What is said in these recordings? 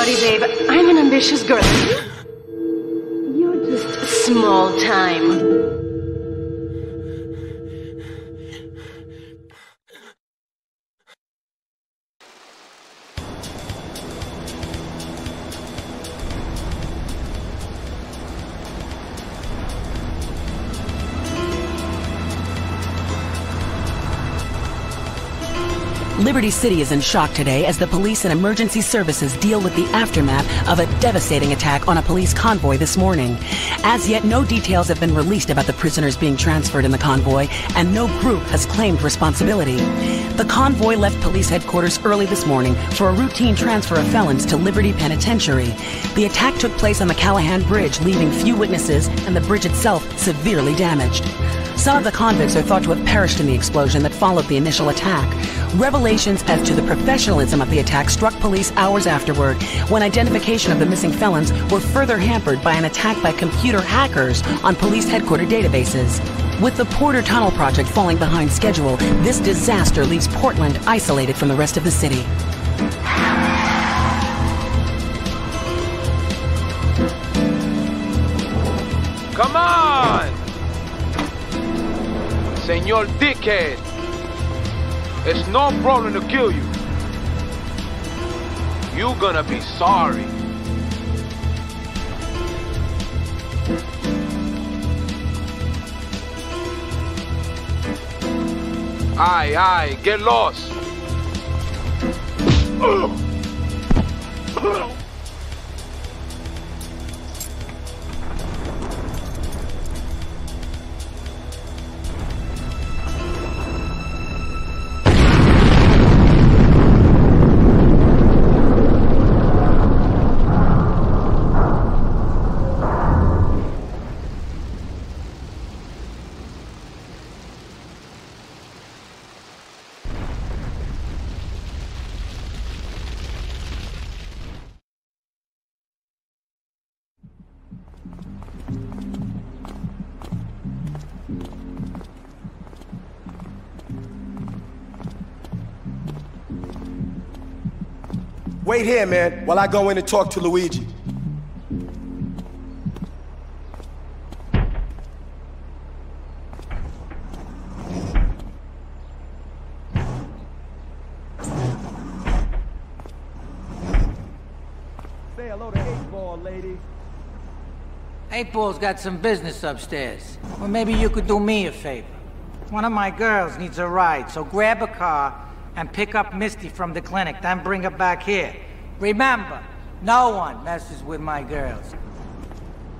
sorry, babe. I'm an ambitious girl. You're just small time. Liberty City is in shock today as the police and emergency services deal with the aftermath of a devastating attack on a police convoy this morning. As yet, no details have been released about the prisoners being transferred in the convoy, and no group has claimed responsibility. The convoy left police headquarters early this morning for a routine transfer of felons to Liberty Penitentiary. The attack took place on the Callahan Bridge, leaving few witnesses and the bridge itself severely damaged. Some of the convicts are thought to have perished in the explosion that followed the initial attack. Revelations as to the professionalism of the attack struck police hours afterward, when identification of the missing felons were further hampered by an attack by computer hackers on police headquarters databases. With the Porter Tunnel project falling behind schedule, this disaster leaves Portland isolated from the rest of the city. Come on! Senor Dickhead! It's no problem to kill you. You're gonna be sorry. Aye, get lost. Wait here, man, while I go in and talk to Luigi. Say hello to 8-Ball, lady. 8-Ball's got some business upstairs. Or maybe you could do me a favor. One of my girls needs a ride, so grab a car and pick up Misty from the clinic, then bring her back here. Remember, no one messes with my girls.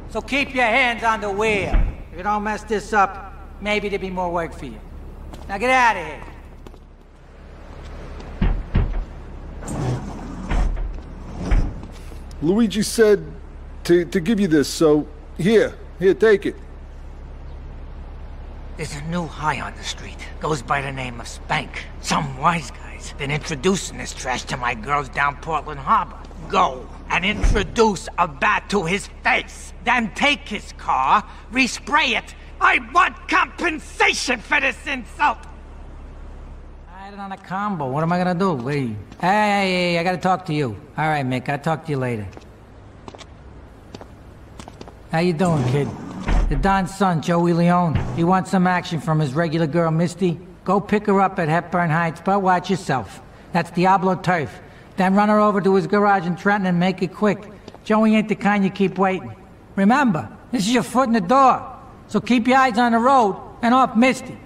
So keep your hands on the wheel. If you don't mess this up, maybe there'll be more work for you. Now get out of here. Luigi said to give you this, so here, take it. There's a new high on the street. Goes by the name of Spank. Some wise guy's been introducing this trash to my girls down Portland Harbor. Go and introduce a bat to his face. Then take his car, respray it. I want compensation for this insult. I had it on a combo. What am I gonna do? Wait. Hey, I gotta talk to you. All right, Mick, I'll talk to you later. How you doing, kid? The Don's son, Joey Leone, he wants some action from his regular girl, Misty. Go pick her up at Hepburn Heights, but watch yourself. That's Diablo Turf. Then run her over to his garage in Trenton and make it quick. Joey ain't the kind you keep waiting. Remember, this is your foot in the door. So keep your eyes on the road and off Misty.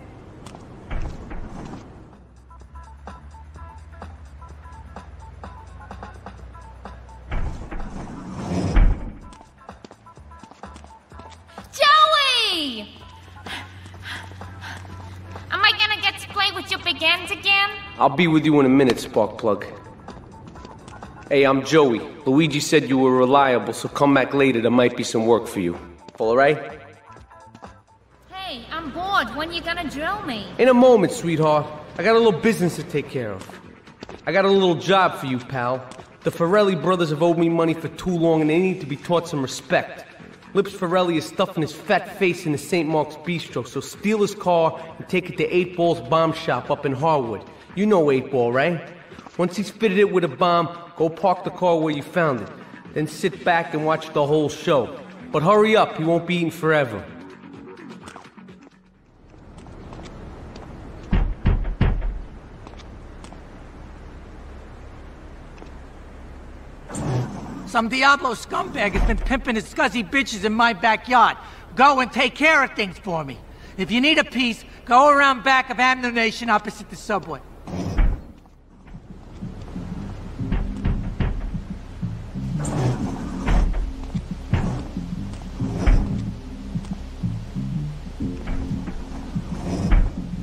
Am I gonna get to play with your big ends again? I'll be with you in a minute, Sparkplug. Hey, I'm Joey. Luigi said you were reliable, so come back later. There might be some work for you. All right? Hey, I'm bored. When you gonna drill me? In a moment, sweetheart. I got a little business to take care of. I got a little job for you, pal. The Farrelly brothers have owed me money for too long, and they need to be taught some respect. Lips Farrelly is stuffing his fat face in the St. Mark's Bistro, so steal his car and take it to 8-Ball's bomb shop up in Harwood. You know 8-Ball, right? Once he's fitted it with a bomb, go park the car where you found it. Then sit back and watch the whole show. But hurry up, he won't be eating forever. Some Diablo scumbag has been pimping his scuzzy bitches in my backyard. Go and take care of things for me. If you need a piece, go around back of Ammunition opposite the subway.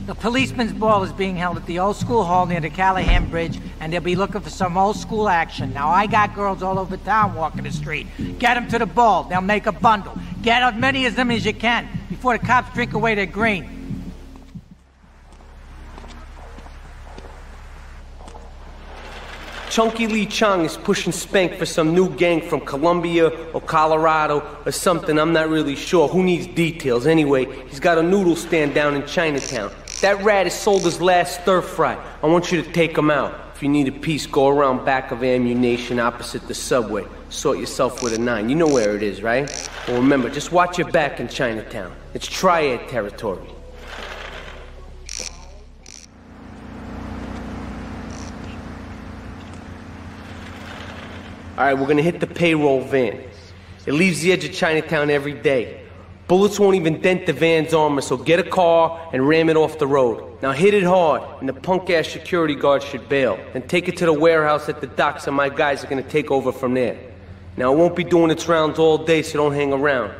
The policeman's ball is being held at the old school hall near the Callahan Bridge, and they'll be looking for some old school action. Now, I got girls all over town walking the street. Get them to the ball. They'll make a bundle. Get as many of them as you can before the cops drink away their green. Chunky Lee Chong is pushing Spank for some new gang from Colombia or Colorado or something, I'm not really sure. Who needs details? Anyway, he's got a noodle stand down in Chinatown. That rat has sold his last stir-fry. I want you to take him out. If you need a piece, go around back of Ammunition opposite the subway. Sort yourself with a 9. You know where it is, right? Well, remember, just watch your back in Chinatown. It's triad territory. Alright, we're gonna hit the payroll van. It leaves the edge of Chinatown every day. Bullets won't even dent the van's armor, so get a car and ram it off the road. Now hit it hard, and the punk-ass security guard should bail. Then take it to the warehouse at the docks, and my guys are gonna take over from there. Now, it won't be doing its rounds all day, so don't hang around.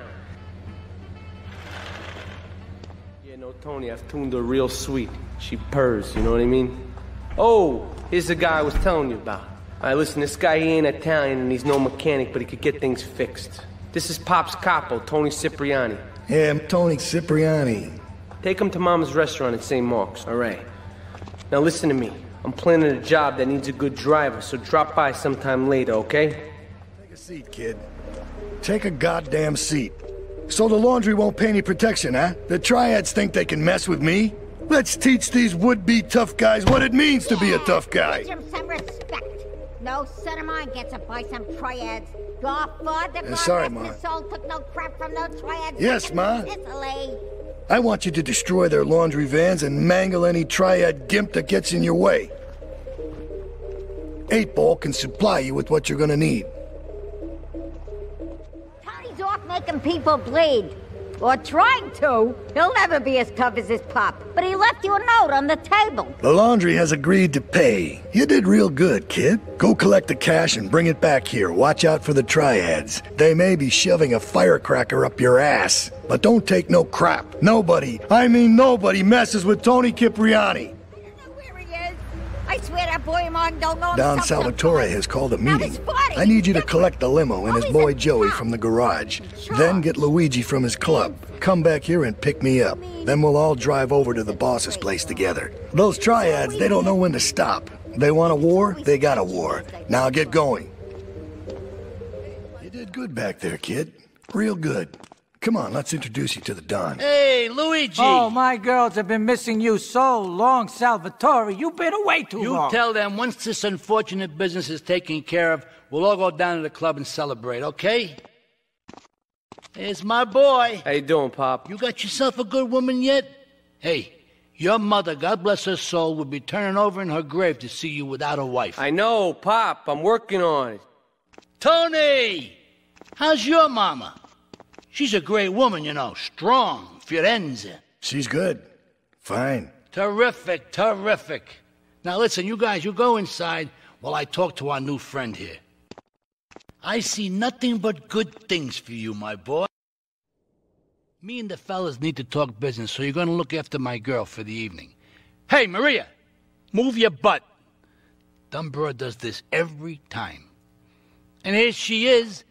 Yeah, no, Tony, I've tuned her real sweet. She purrs, you know what I mean? Oh, here's the guy I was telling you about. Alright, listen, this guy, he ain't Italian and he's no mechanic, but he could get things fixed. This is Pop's capo, Tony Cipriani. Yeah, I'm Tony Cipriani. Take him to Mama's restaurant at St. Mark's, alright? Now listen to me. I'm planning a job that needs a good driver, so drop by sometime later, okay? Take a seat, kid. Take a goddamn seat. So the laundry won't pay any protection, huh? The triads think they can mess with me? Let's teach these would-be tough guys what it means to be a tough guy. Teach them some respect. No son of mine gets up by some triads. Your father, sorry, Ma. his soul, took no crap from no triads. Yes, Ma. Sicily. I want you to destroy their laundry vans and mangle any triad gimp that gets in your way. 8-Ball can supply you with what you're gonna need. Tony's off making people bleed. Or trying to. He'll never be as tough as his pop. But he left you a note on the table. The laundry has agreed to pay. You did real good, kid. Go collect the cash and bring it back here. Watch out for the triads. They may be shoving a firecracker up your ass. But don't take no crap. Nobody, I mean nobody, messes with Tony Cipriani. I swear that boy of mine don't know Don himself. Salvatore has called a meeting. I need you to collect the limo and his boy Joey from the garage. Then get Luigi from his club. Come back here and pick me up. Then we'll all drive over to the boss's place together. Those triads, they don't know when to stop. They want a war, they got a war. Now get going. You did good back there, kid. Real good. Come on, let's introduce you to the Don. Hey, Luigi! Oh, my girls have been missing you so long, Salvatore. You've been away too long. You tell them once this unfortunate business is taken care of, we'll all go down to the club and celebrate, okay? Here's my boy. How you doing, Pop? You got yourself a good woman yet? Hey, your mother, God bless her soul, would be turning over in her grave to see you without a wife. I know, Pop. I'm working on it. Tony! How's your mama? She's a great woman, you know. Strong. Firenze. She's good. Fine. Terrific, terrific. Now listen, you guys, you go inside while I talk to our new friend here. I see nothing but good things for you, my boy. Me and the fellas need to talk business, so you're gonna look after my girl for the evening. Hey, Maria, move your butt. Dumbbro does this every time. And here she is,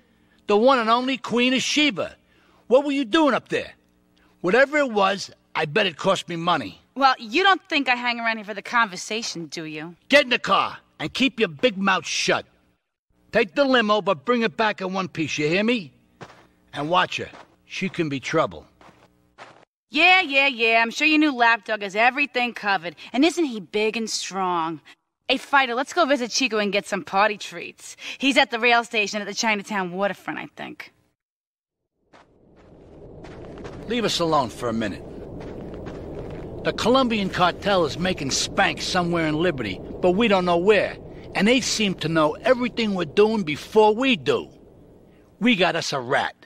the one and only Queen of Sheba. What were you doing up there? Whatever it was, I bet it cost me money. Well, you don't think I hang around here for the conversation, do you? Get in the car and keep your big mouth shut. Take the limo, but bring it back in one piece, you hear me? And watch her. She can be trouble. Yeah. I'm sure your new lapdog has everything covered. And isn't he big and strong? Hey, Fido, let's go visit Chico and get some party treats. He's at the rail station at the Chinatown waterfront, I think. Leave us alone for a minute. The Colombian cartel is making spank somewhere in Liberty, but we don't know where. And they seem to know everything we're doing before we do. We got us a rat.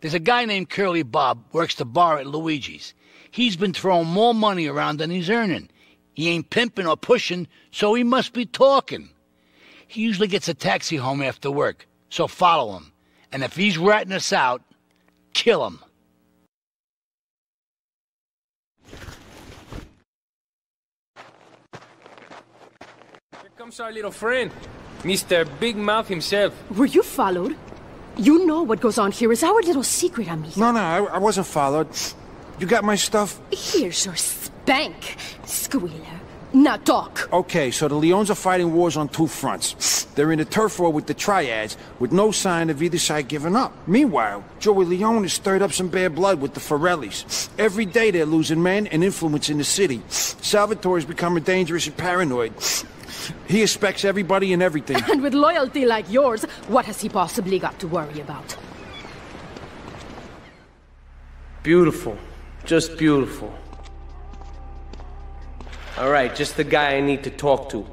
There's a guy named Curly Bob, works the bar at Luigi's. He's been throwing more money around than he's earning. He ain't pimping or pushing, so he must be talking. He usually gets a taxi home after work, so follow him. And if he's ratting us out, kill him. Here comes our little friend, Mr. Big Mouth himself. Were you followed? You know what goes on here is our little secret, amigo. No, I wasn't followed. You got my stuff? Here's your spank, squealer. Now talk. Okay, so the Leons are fighting wars on two fronts. They're in a turf war with the Triads, with no sign of either side giving up. Meanwhile, Joey Leone has stirred up some bad blood with the Forellis. Every day they're losing men and influence in the city. Salvatore is becoming dangerous and paranoid. He expects everybody and everything. And with loyalty like yours, what has he possibly got to worry about? Beautiful. Just beautiful. Alright, just the guy I need to talk to.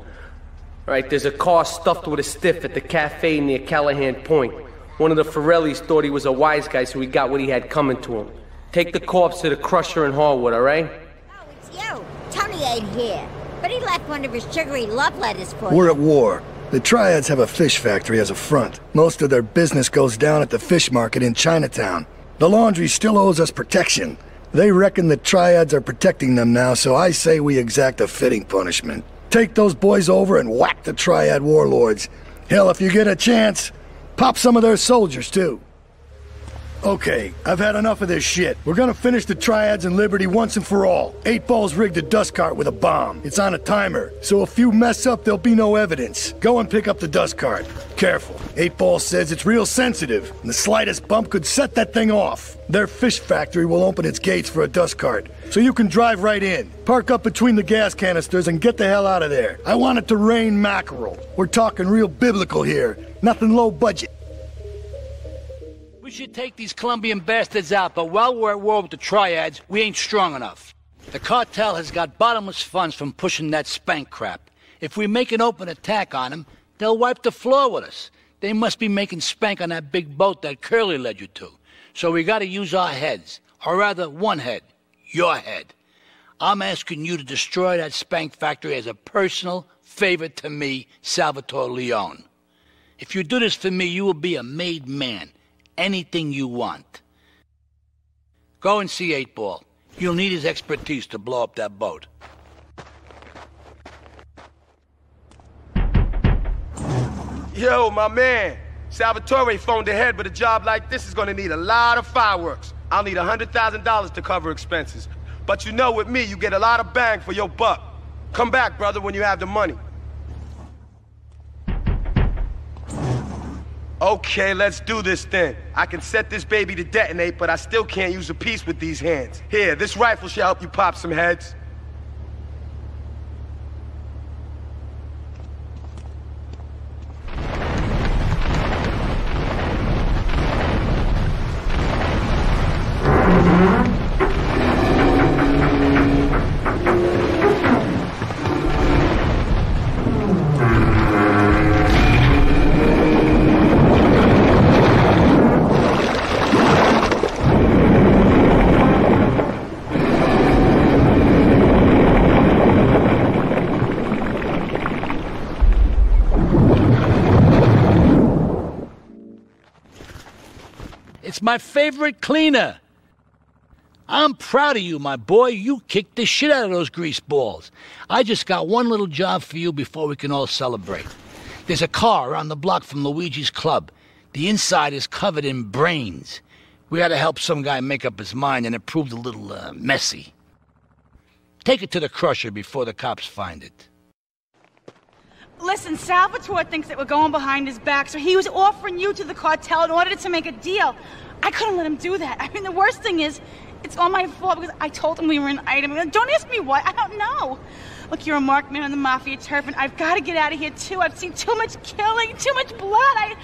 Alright, there's a car stuffed with a stiff at the cafe near Callahan Point. One of the Forellis thought he was a wise guy, so he got what he had coming to him. Take the corpse to the crusher in Harwood, alright? Oh, it's you. Tony ain't here. But he left one of his sugary love letters for you. We're at war. The Triads have a fish factory as a front. Most of their business goes down at the fish market in Chinatown. The laundry still owes us protection. They reckon the Triads are protecting them now, so I say we exact a fitting punishment. Take those boys over and whack the Triad warlords. Hell, if you get a chance, pop some of their soldiers, too. Okay, I've had enough of this shit. We're gonna finish the Triads in Liberty once and for all. 8 Ball's rigged a dust cart with a bomb. It's on a timer, so if you mess up, there'll be no evidence. Go and pick up the dust cart. Careful. 8 Ball says it's real sensitive, and the slightest bump could set that thing off. Their fish factory will open its gates for a dust cart, so you can drive right in. Park up between the gas canisters and get the hell out of there. I want it to rain mackerel. We're talking real biblical here, nothing low budget. We should take these Colombian bastards out, but while we're at war with the Triads, we ain't strong enough. The cartel has got bottomless funds from pushing that spank crap. If we make an open attack on them, they'll wipe the floor with us. They must be making spank on that big boat that Curly led you to. So we gotta use our heads. Or rather, one head. Your head. I'm asking you to destroy that spank factory as a personal favor to me, Salvatore Leone. If you do this for me, you will be a made man. Anything you want. Go and see 8 Ball. You'll need his expertise to blow up that boat. Yo, my man. Salvatore phoned ahead, but a job like this is gonna need a lot of fireworks. I'll need $100,000 to cover expenses. But you know with me, you get a lot of bang for your buck. Come back, brother, when you have the money. Okay, let's do this then. I can set this baby to detonate, but I still can't use a piece with these hands. Here, this rifle should help you pop some heads. It's my favorite cleaner. I'm proud of you, my boy. You kicked the shit out of those grease balls. I just got one little job for you before we can all celebrate. There's a car around the block from Luigi's club. The inside is covered in brains. We had to help some guy make up his mind, and it proved a little, messy. Take it to the crusher before the cops find it. Listen, Salvatore thinks that we're going behind his back, so he was offering you to the cartel in order to make a deal. I couldn't let him do that. I mean, the worst thing is, it's all my fault because I told him we were an item. Don't ask me why. I don't know. Look, you're a marked man on the Mafia turf, and I've got to get out of here, too. I've seen too much killing, too much blood.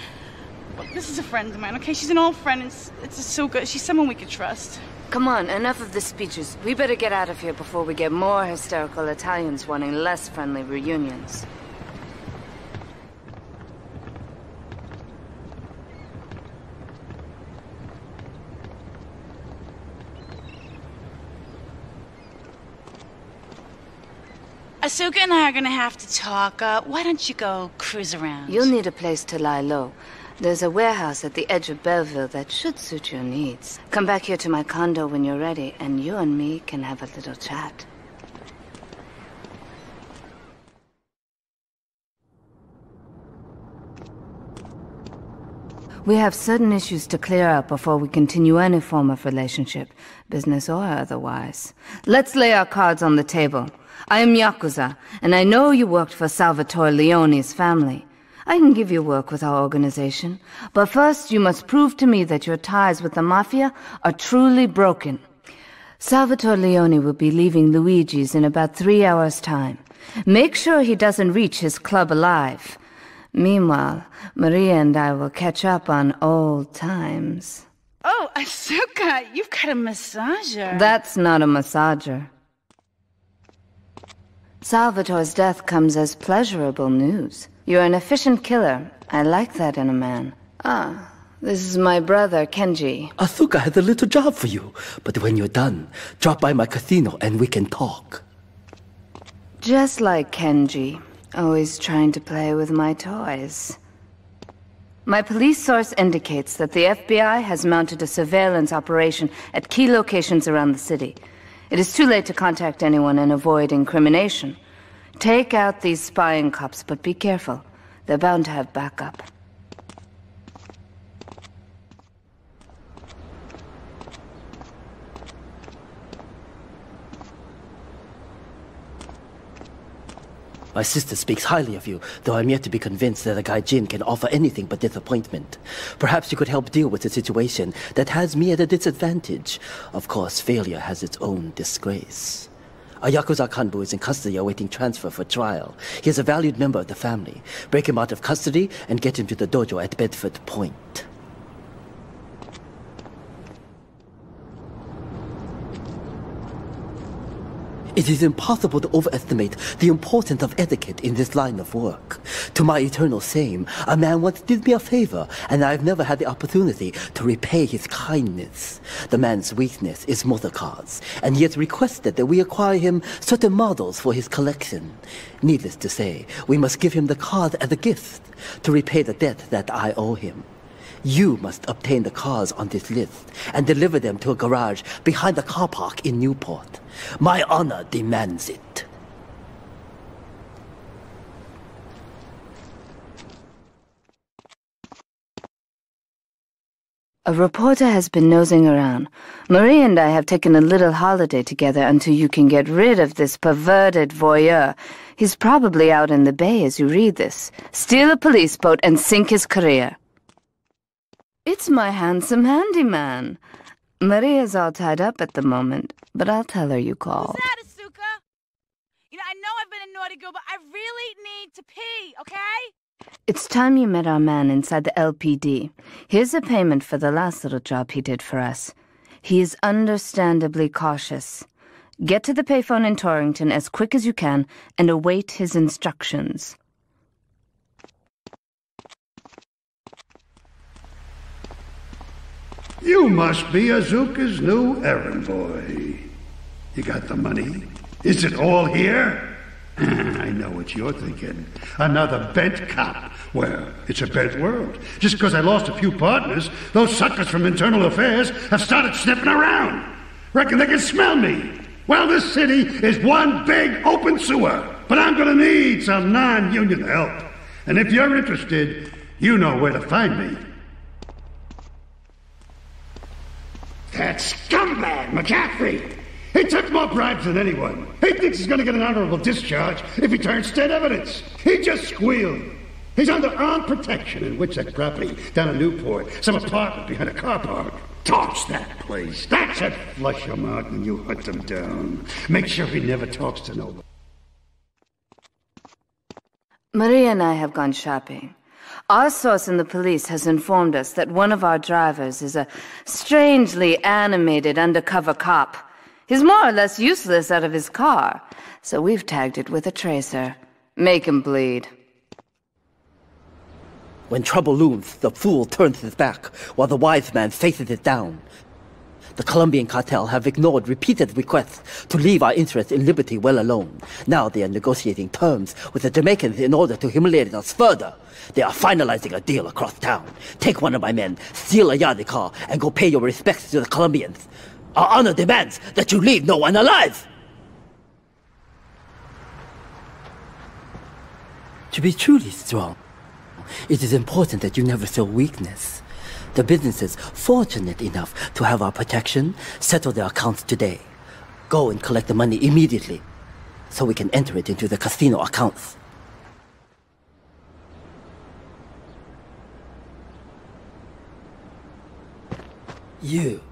Look, this is a friend of mine, okay? She's an old friend, and it's so good. She's someone we could trust. Come on, enough of the speeches. We better get out of here before we get more hysterical Italians wanting less friendly reunions. Asuka and I are gonna have to talk. Why don't you go cruise around? You'll need a place to lie low. There's a warehouse at the edge of Belleville that should suit your needs. Come back here to my condo when you're ready, and you and me can have a little chat. We have certain issues to clear up before we continue any form of relationship, business or otherwise. Let's lay our cards on the table. I am Yakuza, and I know you worked for Salvatore Leone's family. I can give you work with our organization, but first you must prove to me that your ties with the Mafia are truly broken. Salvatore Leone will be leaving Luigi's in about 3 hours' time. Make sure he doesn't reach his club alive. Meanwhile, Maria and I will catch up on old times. Oh, Asuka, you've got a massager. That's not a massager. Salvatore's death comes as pleasurable news. You're an efficient killer. I like that in a man. Ah, this is my brother, Kenji. Asuka has a little job for you, but when you're done, drop by my casino and we can talk. Just like Kenji, always trying to play with my toys. My police source indicates that the FBI has mounted a surveillance operation at key locations around the city. It is too late to contact anyone and avoid incrimination. Take out these spying cops, but be careful. They're bound to have backup. My sister speaks highly of you, though I'm yet to be convinced that a gaijin can offer anything but disappointment. Perhaps you could help deal with a situation that has me at a disadvantage. Of course, failure has its own disgrace. A Yakuza Kanbu is in custody awaiting transfer for trial. He is a valued member of the family. Break him out of custody and get him to the dojo at Bedford Point. It is impossible to overestimate the importance of etiquette in this line of work. To my eternal shame, a man once did me a favor, and I've never had the opportunity to repay his kindness. The man's weakness is motor cars, and he has requested that we acquire him certain models for his collection. Needless to say, we must give him the cars as a gift to repay the debt that I owe him. You must obtain the cars on this list and deliver them to a garage behind the car park in Newport. My honor demands it. A reporter has been nosing around. Marie and I have taken a little holiday together until you can get rid of this perverted voyeur. He's probably out in the bay as you read this. Steal a police boat and sink his career. It's my handsome handyman. Maria's all tied up at the moment, but I'll tell her you called. Who's that, Asuka? You know, I know I've been a naughty girl, but I really need to pee, okay? It's time you met our man inside the LPD. Here's a payment for the last little job he did for us. He is understandably cautious. Get to the payphone in Torrington as quick as you can and await his instructions. You must be Azuka's new errand boy. You got the money? Is it all here? I know what you're thinking. Another bent cop. Well, it's a bent world. Just because I lost a few partners, those suckers from Internal Affairs have started sniffing around. Reckon they can smell me. Well, this city is one big open sewer. But I'm gonna need some non-union help. And if you're interested, you know where to find me. That scumbag, McCaffrey! He took more bribes than anyone. He thinks he's gonna get an honorable discharge if he turns state evidence. He just squealed. He's under armed protection in Witchett property down in Newport, some apartment behind a car park. Torch that place. That's it. Flush him out when you hunt him down. Make sure he never talks to nobody. Maria and I have gone shopping. Our source in the police has informed us that one of our drivers is a strangely animated undercover cop. He's more or less useless out of his car, so we've tagged it with a tracer. Make him bleed. When trouble looms, the fool turns his back, while the wise man faces it down. The Colombian cartel have ignored repeated requests to leave our interests in liberty well alone. Now they are negotiating terms with the Jamaicans in order to humiliate us further. They are finalizing a deal across town. Take one of my men, steal a Yardie car, and go pay your respects to the Colombians. Our honor demands that you leave no one alive! To be truly strong, it is important that you never show weakness. The businesses fortunate enough to have our protection settle their accounts today. Go and collect the money immediately, so we can enter it into the casino accounts. You,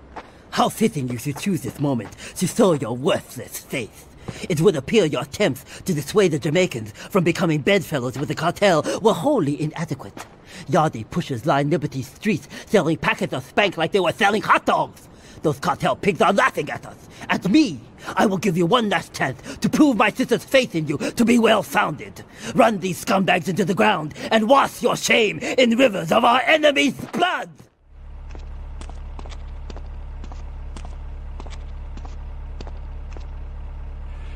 how fitting you should choose this moment to show your worthless face. It would appear your attempts to dissuade the Jamaicans from becoming bedfellows with the cartel were wholly inadequate. Yardie pushers line Liberty streets selling packets of spank like they were selling hot dogs. Those cartel pigs are laughing at us. At me! I will give you one last chance to prove my sister's faith in you to be well-founded. Run these scumbags into the ground and wash your shame in rivers of our enemies' blood!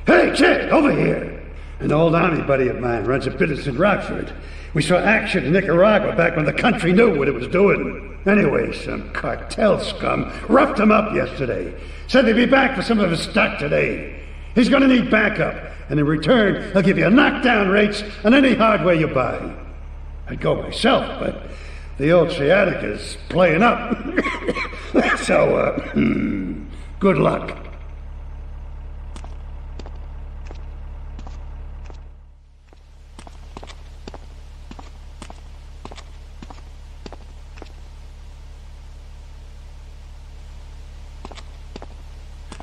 Hey, kid, over here! An old army buddy of mine runs a business in Rockford. We saw action in Nicaragua back when the country knew what it was doing. Anyway, some cartel scum roughed him up yesterday. Said they'd be back for some of his stock today. He's gonna need backup, and in return, he'll give you knockdown rates on any hardware you buy. I'd go myself, but the old sciatica's playing up. So, good luck.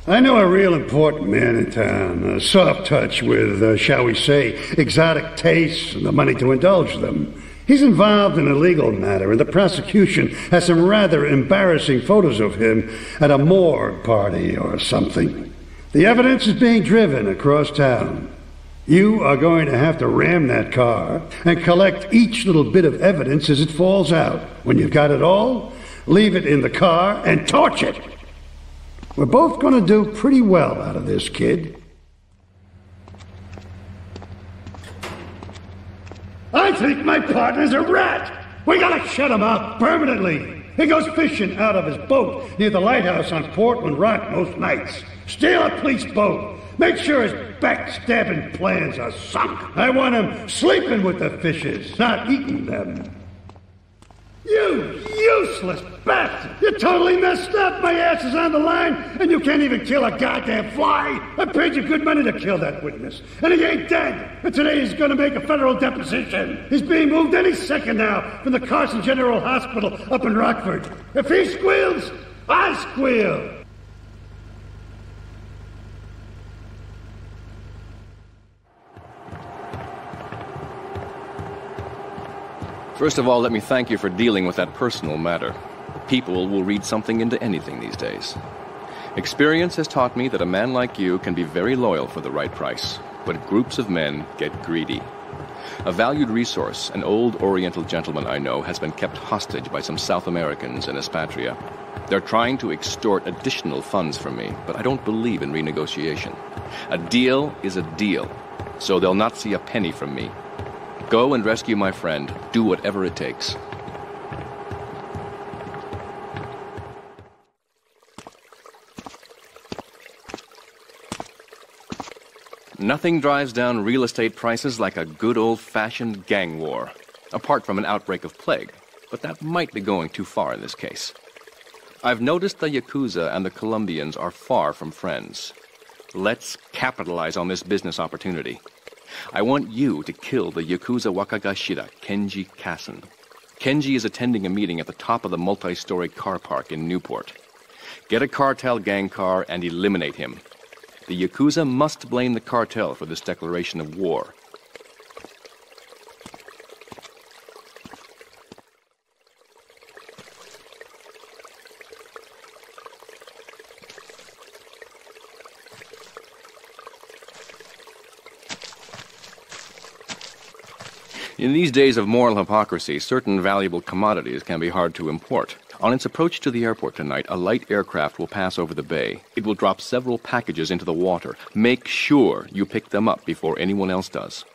I know a real important man in town, a soft touch with, shall we say, exotic tastes and the money to indulge them. He's involved in a legal matter, and the prosecution has some rather embarrassing photos of him at a morgue party or something. The evidence is being driven across town. You are going to have to ram that car and collect each little bit of evidence as it falls out. When you've got it all, leave it in the car and torch it. We're both going to do pretty well out of this, kid. I think my partner's a rat. We gotta shut him up permanently. He goes fishing out of his boat near the lighthouse on Portland Rock most nights. Steal a police boat. Make sure his backstabbing plans are sunk. I want him sleeping with the fishes, not eating them. You useless bastard! You totally messed up! My ass is on the line, and you can't even kill a goddamn fly! I paid you good money to kill that witness, and he ain't dead! And today he's gonna make a federal deposition! He's being moved any second now from the Carson General Hospital up in Rockford. If he squeals, I squeal! First of all, let me thank you for dealing with that personal matter. People will read something into anything these days. Experience has taught me that a man like you can be very loyal for the right price, but groups of men get greedy. A valued resource, an old Oriental gentleman I know, has been kept hostage by some South Americans in Espatria. They're trying to extort additional funds from me, but I don't believe in renegotiation. A deal is a deal, so they'll not see a penny from me. Go and rescue my friend. Do whatever it takes. Nothing drives down real estate prices like a good old-fashioned gang war. Apart from an outbreak of plague, but that might be going too far in this case. I've noticed the Yakuza and the Colombians are far from friends. Let's capitalize on this business opportunity. I want you to kill the Yakuza Wakagashira, Kenji Kassen. Kenji is attending a meeting at the top of the multi-story car park in Newport. Get a cartel gang car and eliminate him. The Yakuza must blame the cartel for this declaration of war. In these days of moral hypocrisy, certain valuable commodities can be hard to import. On its approach to the airport tonight, a light aircraft will pass over the bay. It will drop several packages into the water. Make sure you pick them up before anyone else does.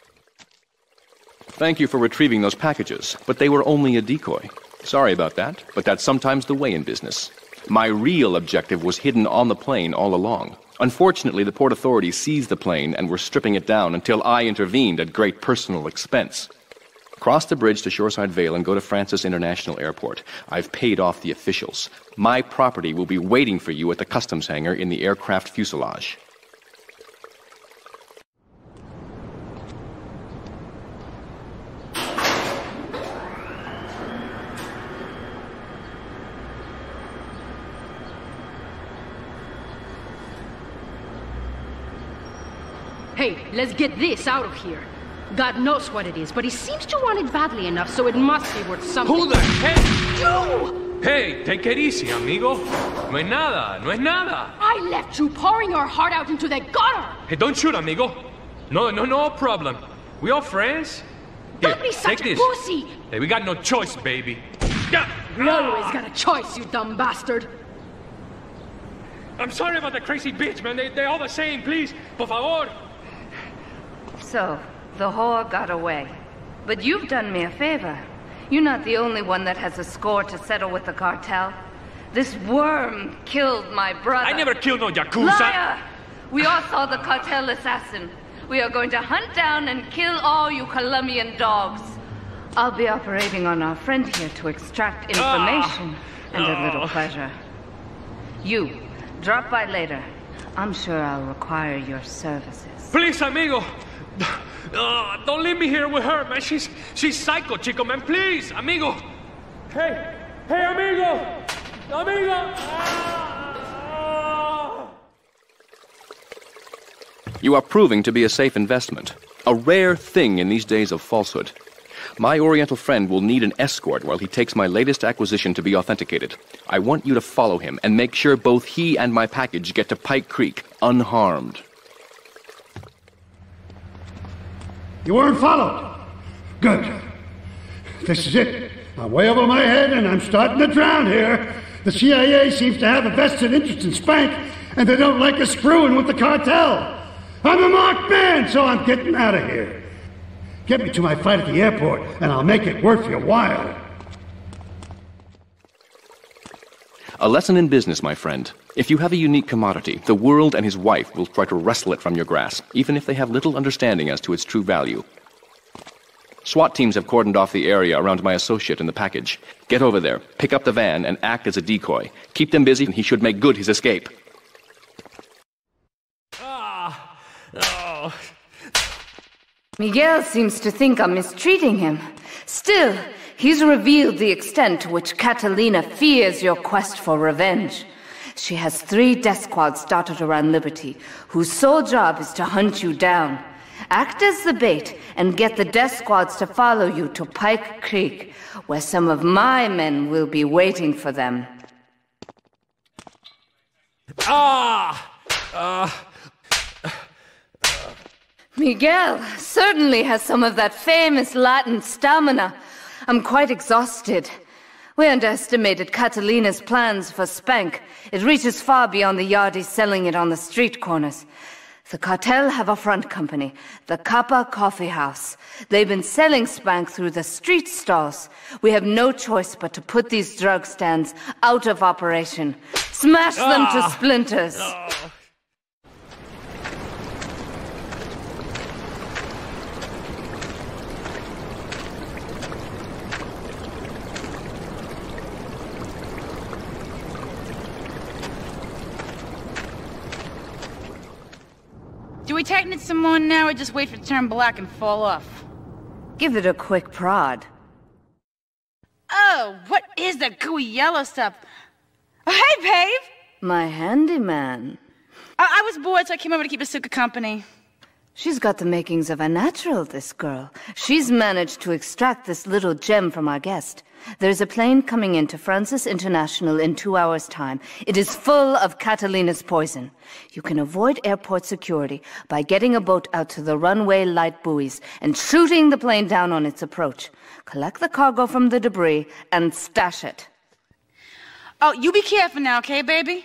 Thank you for retrieving those packages, but they were only a decoy. Sorry about that, but that's sometimes the way in business. My real objective was hidden on the plane all along. Unfortunately, the port authorities seized the plane and were stripping it down until I intervened at great personal expense. Cross the bridge to Shoreside Vale and go to Francis International Airport. I've paid off the officials. My property will be waiting for you at the customs hangar in the aircraft fuselage. Hey, let's get this out of here. God knows what it is, but he seems to want it badly enough, so it must be worth something. Who the heck? You! Hey, take it easy, amigo. No es nada, no es nada. I left you pouring your heart out into the gutter! Hey, don't shoot, amigo. No problem. We all friends? Here, Don't be such take a this. pussy! Hey, we got no choice, baby. We always got a choice, you dumb bastard. I'm sorry about the crazy bitch, man. They're all the same, please. Por favor. So, the whore got away. But you've done me a favor. You're not the only one that has a score to settle with the cartel. This worm killed my brother. I never killed no Yakuza. Liar! We all saw the cartel assassin. We are going to hunt down and kill all you Colombian dogs. I'll be operating on our friend here to extract information and a little pleasure. You, drop by later. I'm sure I'll require your services. Please, amigo. Don't leave me here with her, man. She's psycho, chico, man. Please, amigo. Hey, amigo. Amigo. You are proving to be a safe investment. A rare thing in these days of falsehood. My Oriental friend will need an escort while he takes my latest acquisition to be authenticated. I want you to follow him and make sure both he and my package get to Pike Creek unharmed. You weren't followed. Good. This is it. I'm way over my head and I'm starting to drown here. The CIA seems to have a vested interest in Spank, and they don't like us screwing with the cartel. I'm a marked man, so I'm getting out of here. Get me to my flight at the airport, and I'll make it worth your while. A lesson in business, my friend. If you have a unique commodity, the world and his wife will try to wrestle it from your grasp, even if they have little understanding as to its true value. SWAT teams have cordoned off the area around my associate in the package. Get over there, pick up the van, and act as a decoy. Keep them busy, and he should make good his escape. Miguel seems to think I'm mistreating him. Still, he's revealed the extent to which Catalina fears your quest for revenge. She has 3 death squads dotted around Liberty, whose sole job is to hunt you down. Act as the bait and get the death squads to follow you to Pike Creek, where some of my men will be waiting for them. Miguel certainly has some of that famous Latin stamina. I'm quite exhausted. We underestimated Catalina's plans for Spank. It reaches far beyond the yardies selling it on the street corners. The cartel have a front company, the Kappa Coffee House. They've been selling Spank through the street stalls. We have no choice but to put these drug stands out of operation. Smash them to splinters. Do we tighten it some more now, or just wait for it to turn black and fall off? Give it a quick prod. Oh, what is that gooey yellow stuff? Oh, hey, Pave! My handyman. I was bored, so I came over to keep Asuka company. She's got the makings of a natural, this girl. She's managed to extract this little gem from our guest. There's a plane coming into Francis International in 2 hours' time. It is full of Catalina's poison. You can avoid airport security by getting a boat out to the runway light buoys and shooting the plane down on its approach. Collect the cargo from the debris and stash it. Oh, you be careful now, okay, baby?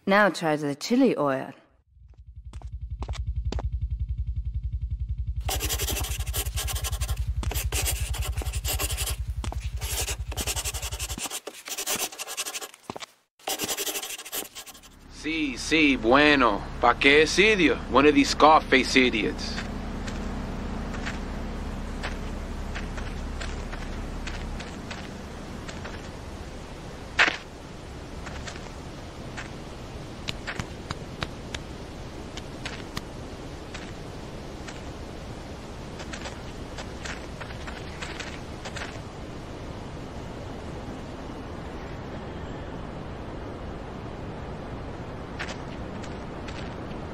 Now try the chili oil. Sí, bueno. ¿Pa qué es idiot? One of these Scarface idiots.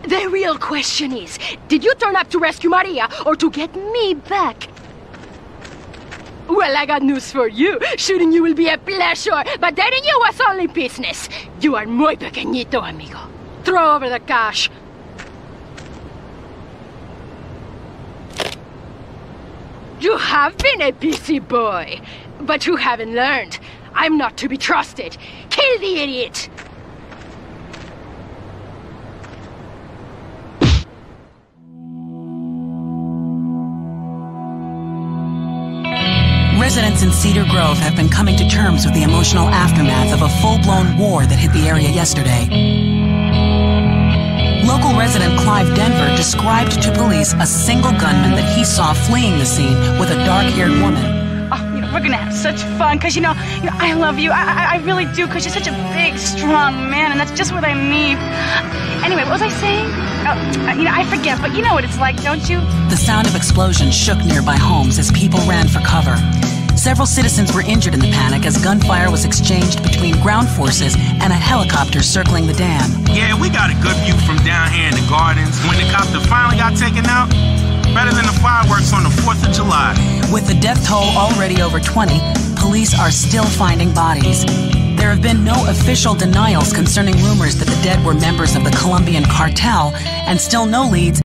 The real question is, did you turn up to rescue Maria or to get me back? Well, I got news for you. Shooting you will be a pleasure, but dating you was only business. You are muy pequeñito, amigo. Throw over the cash. You have been a busy boy, but you haven't learned. I'm not to be trusted. Kill the idiot! Residents in Cedar Grove have been coming to terms with the emotional aftermath of a full-blown war that hit the area yesterday. Local resident Clive Denver described to police a single gunman that he saw fleeing the scene with a dark-haired woman. Oh, we're gonna have such fun, because, you know, I love you. I really do, because you're such a big, strong man, and that's just what I need. Anyway, what was I saying? I forget, but you know what it's like, don't you? The sound of explosions shook nearby homes as people ran for cover. Several citizens were injured in the panic as gunfire was exchanged between ground forces and a helicopter circling the dam. Yeah, we got a good view from down here in the gardens. When the copter finally got taken out, better than the fireworks on the 4th of July. With the death toll already over 20, police are still finding bodies. There have been no official denials concerning rumors that the dead were members of the Colombian cartel, and still no leads